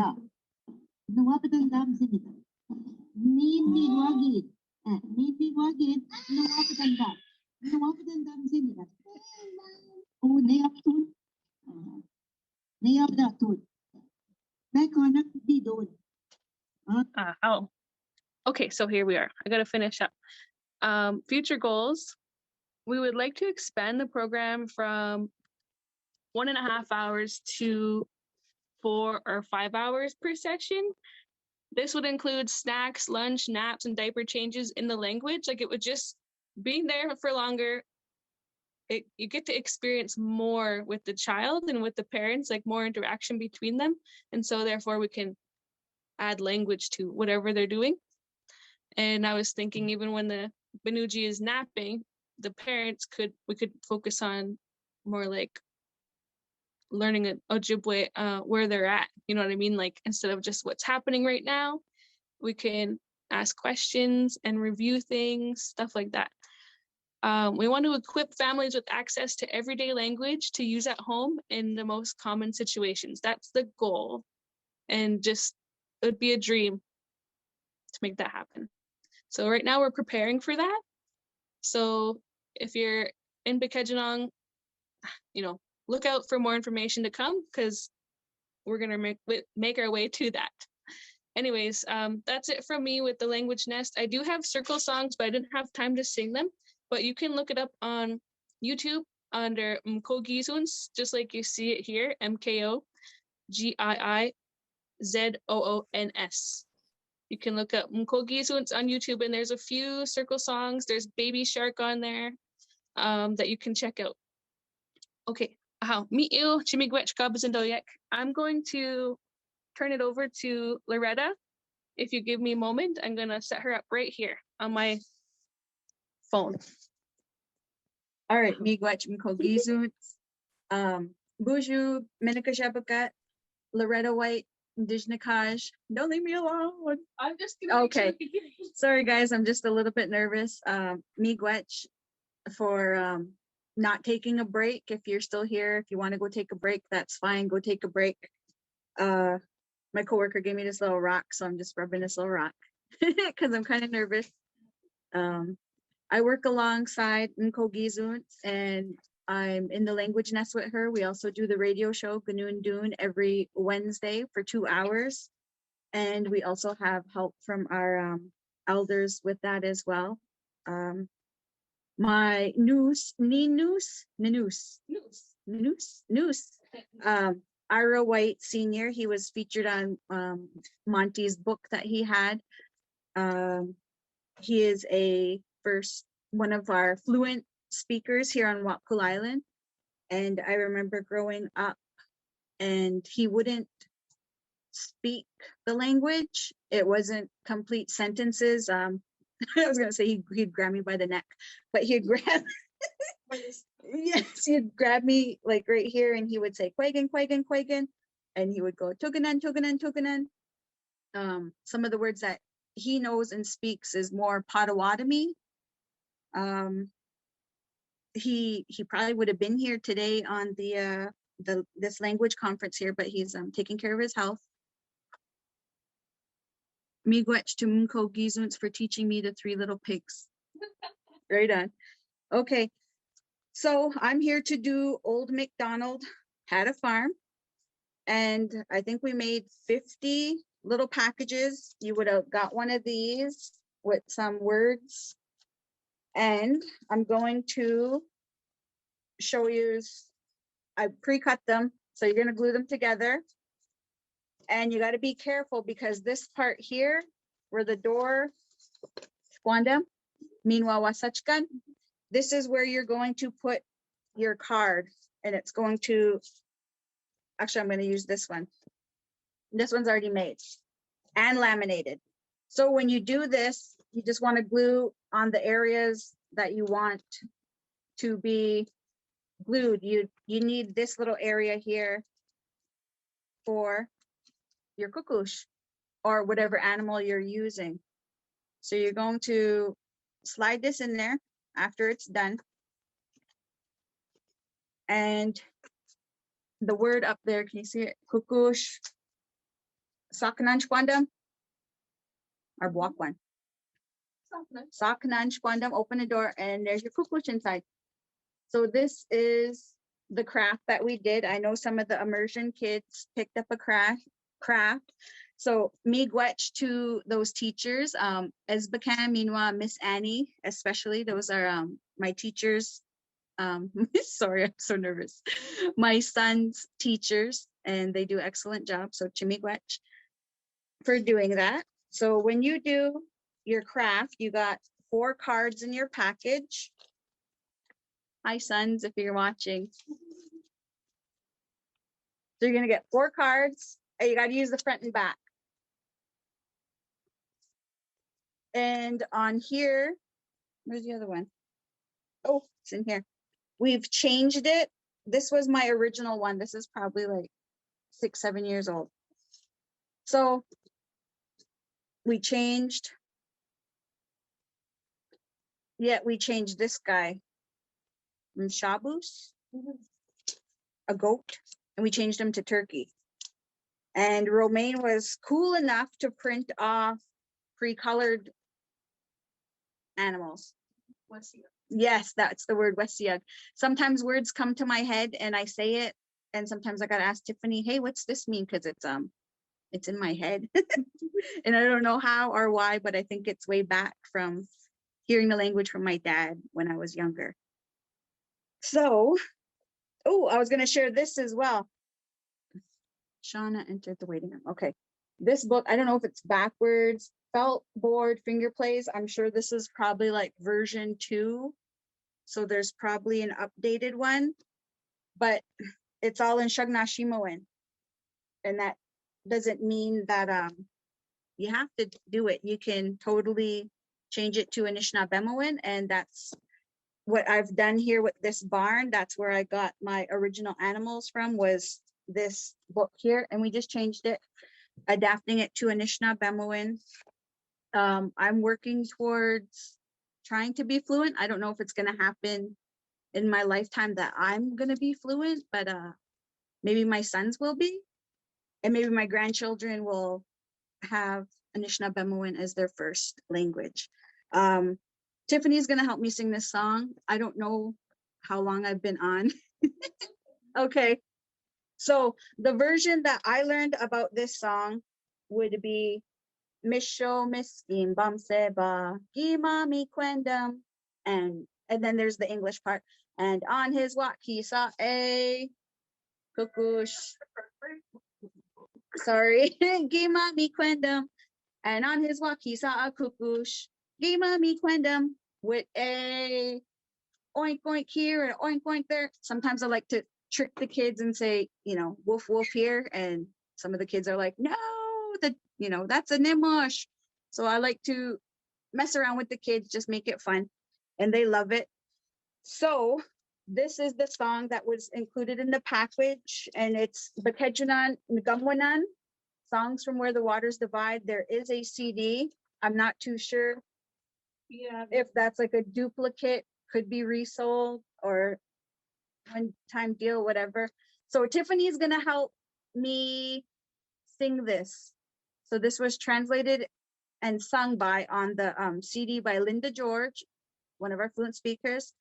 زينيغان Miinwaa دوابدان زينيغان Oh, Nayaptun. Back on up the door. Oh, okay. So here we are. I got to finish up. Future goals. We would like to expand the program from 1.5 hours to 4 or 5 hours per session. This would include snacks, lunch, naps, and diaper changes in the language. Like it would just being there for longer. You get to experience more with the child and with the parents, like more interaction between them. And so therefore we can add language to whatever they're doing. And I was thinking even when the Banuji is napping, the parents we could focus on more like learning an Ojibwe where they're at. You know what I mean? Like instead of just what's happening right now, we can ask questions and review things, stuff like that. We want to equip families with access to everyday language to use at home in the most common situations. That's the goal. And just, it would be a dream to make that happen. So right now we're preparing for that. So if you're in Bkejwanong, look out for more information to come because we're going to make our way to that. Anyways, that's it from me with the language nest. I do have circle songs, but I didn't have time to sing them. But you can look it up on YouTube under Giizoons, just like you see it here, MKOGIIZOONS. You can look up Giizoons on YouTube, and there's a few circle songs. There's Baby Shark on there that you can check out. Okay, meet you, Chimigwech Gabazindoyek. I'm going to turn it over to Loretta. If you give me a moment, I'm going to set her up right here on my phone. All right, Miigwech Giizoons. Buju, Minikashabakat, Loretta White, Indigenous. Don't leave me alone. I'm just gonna okay. Sorry guys, I'm just a little bit nervous. Miigwech for not taking a break. If you're still here, if you want to go take a break, that's fine. Go take a break. My coworker gave me this little rock, so I'm just rubbing this little rock because I'm kind of nervous. I work alongside Giizoons, and I'm in the language nest with her. We also do the radio show Ginew Doon every Wednesday for 2 hours, and we also have help from our elders with that as well. my Noose, Ira White Sr. He was featured on Monty's book that he had. He is one of our fluent speakers here on Watkul Island. And I remember growing up and he wouldn't speak the language. It wasn't complete sentences. I was gonna say he'd grab me by the neck, but he'd grab yes, he'd grab me like right here and he would say Quagan, Quagan, Quagan, and he would go Tuganan, Tuganan, Tuganan. Some of the words that he knows and speaks is more Potawatomi. He probably would have been here today on this language conference here, but he's taking care of his health. Miigwech to Mko Giizoons for teaching me the 3 little pigs. Right on. Okay, so I'm here to do Old MacDonald Had a Farm. And I think we made 50 little packages. You would have got one of these with some words. And I'm going to show you, I pre-cut them. So you're gonna glue them together. And you gotta be careful because this part here, where the door, Miinwaa Wasachkan, this is where you're going to put your card. And it's going to, actually I'm gonna use this one. This one's already made and laminated. So when you do this, you just wanna glue on the areas that you want to be glued. You need this little area here for your kukush or whatever animal you're using. So you're going to slide this in there after it's done. And the word up there, can you see it? Kukush, Sakananch Kwandam, or Buakwan. Sakananch Kwandam, open the door and there's your kukush inside. So this is the craft that we did. I know some of the immersion kids picked up a craft. So miigwech to those teachers, Esbikehn, Miinwaa, Miss Annie, especially. Those are my teachers. Sorry, I'm so nervous. My son's teachers, and they do excellent job. So miigwech for doing that. So when you do your craft, you got 4 cards in your package. Hi, sons, if you're watching. So you're gonna get 4 cards, and you gotta use the front and back. And on here, where's the other one? Oh, it's in here. We've changed it. This was my original one. This is probably like 6, 7 years old. So we changed. Yeah, we changed this guy. Shabus, a goat, and we changed him to turkey. And Romaine was cool enough to print off pre-colored animals. Yes, that's the word, Wesiag. Sometimes words come to my head and I say it, and sometimes I gotta ask Tiffany, hey, what's this mean? Because it's in my head. And I don't know how or why, but I think it's way back from hearing the language from my dad when I was younger. So, oh, I was gonna share this as well. Shauna entered the waiting room. Okay, this book, I don't know if it's backwards, felt board finger plays. I'm sure this is probably like version 2. So there's probably an updated one, but it's all in Anishinaabemowin. And that doesn't mean that you have to do it. You can totally change it to Anishinaabemowin, and that's what I've done here with this barn. That's where I got my original animals from, was this book here, and we just changed it, adapting it to Anishinaabemowin. I'm working towards trying to be fluent. I don't know if it's going to happen in my lifetime that I'm going to be fluent, but maybe my sons will be, and maybe my grandchildren will have Anishinaabemowin as their first language. Tiffany's going to help me sing this song. I don't know how long I've been on. Okay. So the version that I learned about this song would be Misho Miskin Bam Seba Gimami Kwendam, and And then there's the English part. And on his walk, he saw a kukush. Sorry, Gima mi kwendam. And on his walk, he saw a kukush. Gima mi kwendam with a oink oink here and oink oink there. Sometimes I like to trick the kids and say, you know, woof woof here. And some of the kids are like, no, that's a nimush. So I like to mess around with the kids, just make it fun. And they love it. So this is the song that was included in the package, and it's Bkejwanong Naakmoigeng, Songs from Where the Waters Divide. There is a CD. I'm not too sure if that's like a duplicate, could be resold or one-time deal, whatever. So Tiffany is gonna help me sing this. So this was translated and sung on the CD by Linda George, one of our fluent speakers,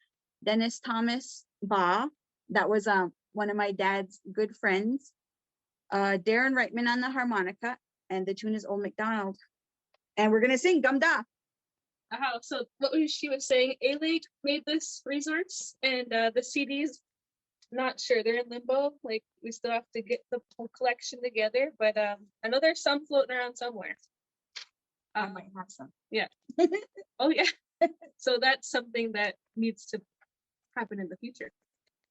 Dennis Thomas Ba, that was one of my dad's good friends, Darren Reitman on the harmonica, and the tune is Old MacDonald. And we're gonna sing Gamda. So what she was saying, A-League made this resource, and the CDs, not sure, they're in limbo. Like, we still have to get the whole collection together, but I know there's some floating around somewhere. I might have some. Yeah. Oh yeah. So that's something that needs to happen in the future.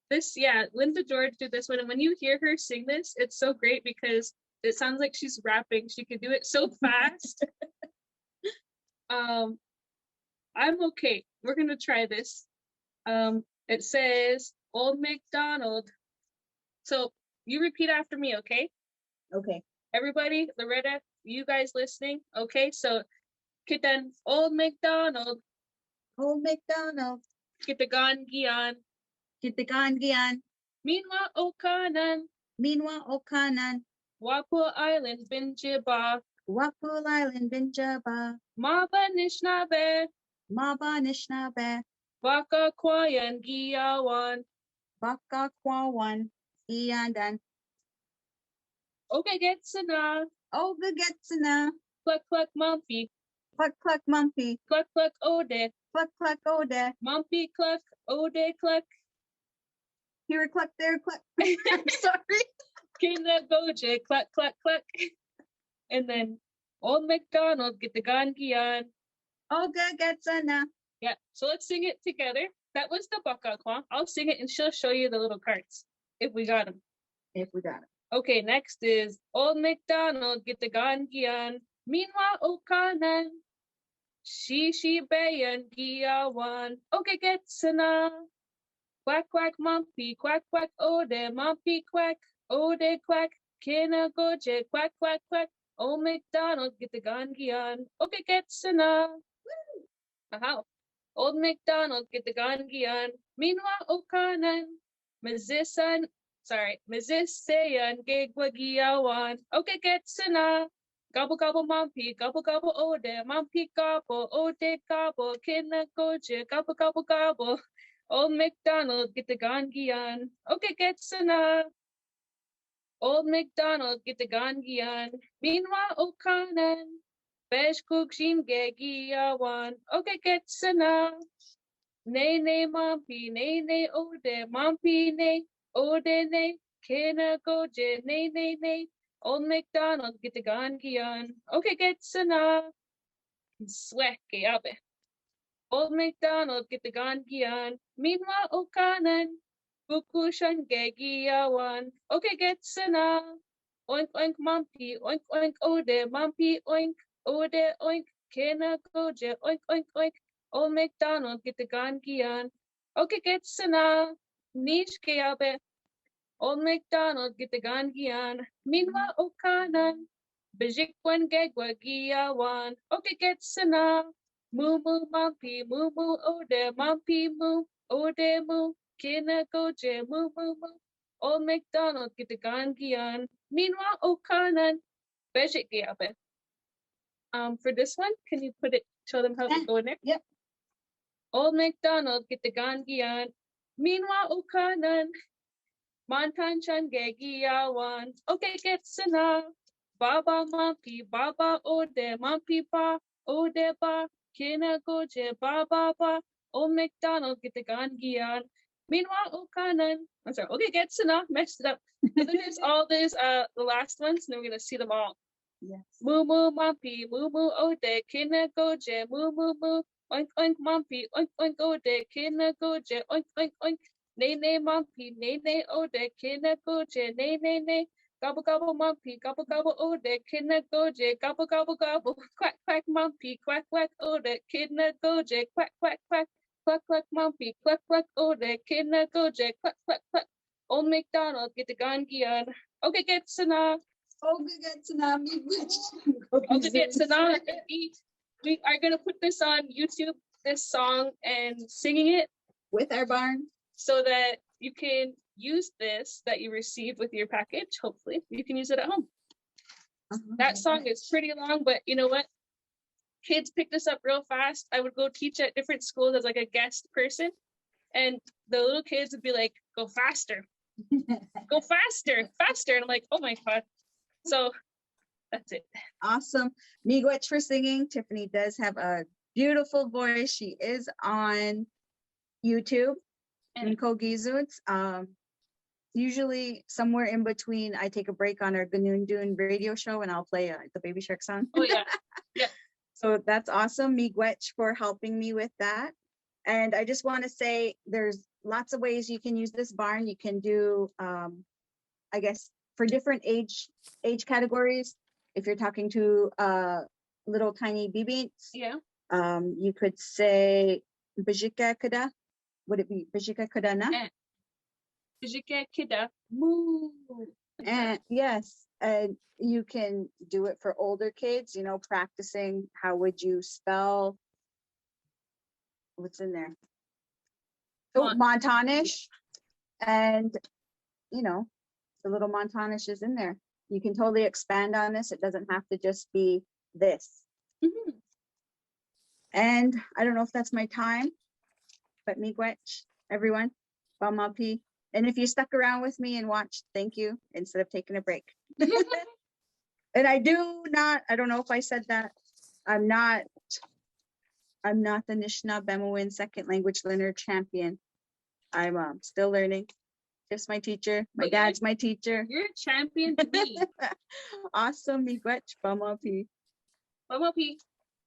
This, yeah, Linda George did this one, and when you hear her sing this, it's so great because it sounds like she's rapping. She can do it so fast. I'm okay. We're gonna try this. It says Old MacDonald. So you repeat after me, okay? Okay. Everybody, Loretta, you guys listening, okay? So kitan Old MacDonald. Old MacDonald. Kitagan Gian. Kitagan Gian. Miinwaa Okanan. Miinwaa Okanan. Wapo Island Binjiba. Wapul Island Binjaba. Maba Anishnaabe. Maba Anishnaabe. Baka Kwayan Giyawan. Baka Kwawan Iyandan. Okay, Getsana. Oga Getsana. Cluck Cluck Mumpy. Cluck Cluck Mumpy. Cluck Cluck Ode. Cluck Cluck Ode. Mumpy Cluck Ode Cluck. Here a cluck, there a cluck. I'm sorry. Kina Goje Cluck Cluck Cluck. And then Old MacDonald get the gun gian. Oga Getsana. Yeah, so let's sing it together. That was the Baka Kwa. I'll sing it and she'll show you the little cards if we got them. If we got them. Okay, next is Old MacDonald get the gun gian. Miinwaa Okanan. She bayan giyawan. Okay, Getsana. Quack quack mumpy, quack quack ode, mumpy quack, ode quack, kina goje, quack quack quack. Old MacDonald get the gun gian. Okay, Getsana. Aha. Old MacDonald get the gun gian. Miinwaa Okanan. Mizisayan gigwagiyawan. Okay, Getsana. Gobble gobble mumpy, gobble gobble ode, mumpy gobble, ode gobble, kina goje, gobble gobble gobble. Old MacDonald get the gun gian. Okay, Getsana. Old MacDonald get the gun gian. Miinwaa Okanan. Bkejwanong giyawan. Okay, Getsana. Nay mumpy, nay ode, mumpy nay, ode nay, kina goje, nay. Old MacDonald get the gun gian. Okay, Getsana. Swek abe. Old MacDonald get the gun gian. Miinwaa Okanan. Bukushan giyawan. Okay, Getsana. Oink oink mumpy, oink oink ode, mumpy oink, ode oink, kina goje, oink oink oink. Old MacDonald get the gun gian. Okay, Getsana. Nish abe. Old MacDonald get the gun gian. Miinwaa Okanan. Giizhik Kwe giyawan. Okay, Getsana. Moo moo mumpy, moo moo ode, mumpy moo, ode moo, kina goje, moo moo moo. Old MacDonald get the gun gian. Miinwaa Okanan. Giizhik Kwe. For this one, can you show them how to go in there? Yep. Old MacDonald get the gun gian. Miinwaa Okanan. Montanchan giyawan. Okay, Getsana. Baba mumpy, baba ode, mumpy ba, ode ba, kina goje, baba ba. Old MacDonald gitagan giyan. Miinwaa o kanan. I'm sorry. Okay, gets enough. Messed it up. But then there's all this, the last ones, and then we're gonna see them all. Yes. Moo moo mumpy, moo moo ode, kina goje, moo moo moo, oink oink mumpy, oink oink ode, kina goje, oink oink oink. Nay nay mumpy, nay nay ode, kina goje, nay nay nay. Gobble gobble mumpy, gobble gobble ode, kina goje, gobble gobble gobble. Quack quack mumpy, quack quack ode, kina goje, quack quack quack. Quack quack mumpy, quack quack ode, kina goje, quack quack quack. Old MacDonald get the gun giyan. Okay, gets enough. Okay, gets enough. Okay, gets enough. We are gonna put this on YouTube, this song, and singing it With our barn. so that you can use this that you receive with your package. Hopefully, you can use it at home. That song is pretty long, but you know what? Kids pick this up real fast. I would go teach at different schools as like a guest person, and the little kids would be like, "Go faster, go faster, faster!" And I'm like, "Oh my god!" So that's it. Awesome. Miigwech for singing. Tiffany does have a beautiful voice. She is on YouTube and Giizoons. Usually somewhere in between, I take a break on our Ginew radio show and I'll play the Baby Shark song. Oh yeah, yeah. So that's awesome. Miigwech for helping me with that. And I just want to say there's lots of ways you can use this barn. You can do, I guess, for different age categories. If you're talking to little tiny babies, Yeah. You could say Bkejwanong kada. Would it be Bkejwanong kada na? Giizhik Kwe, moo. And yes, and you can do it for older kids, you know, practicing how would you spell what's in there. Oh, Montanish. And you know, the little Montanish is in there. You can totally expand on this. It doesn't have to just be this. Mhm. And I don't know if that's my time, but miigwech, everyone, bamapi. And if you stuck around with me and watched, thank you, instead of taking a break. And I don't know if I said that. I'm not the Anishinaabemowin second language learner champion. I'm still learning. Tiff's my teacher. My dad's my teacher. You're a champion to me. Awesome, miigwech, bamapi. Bumblebee.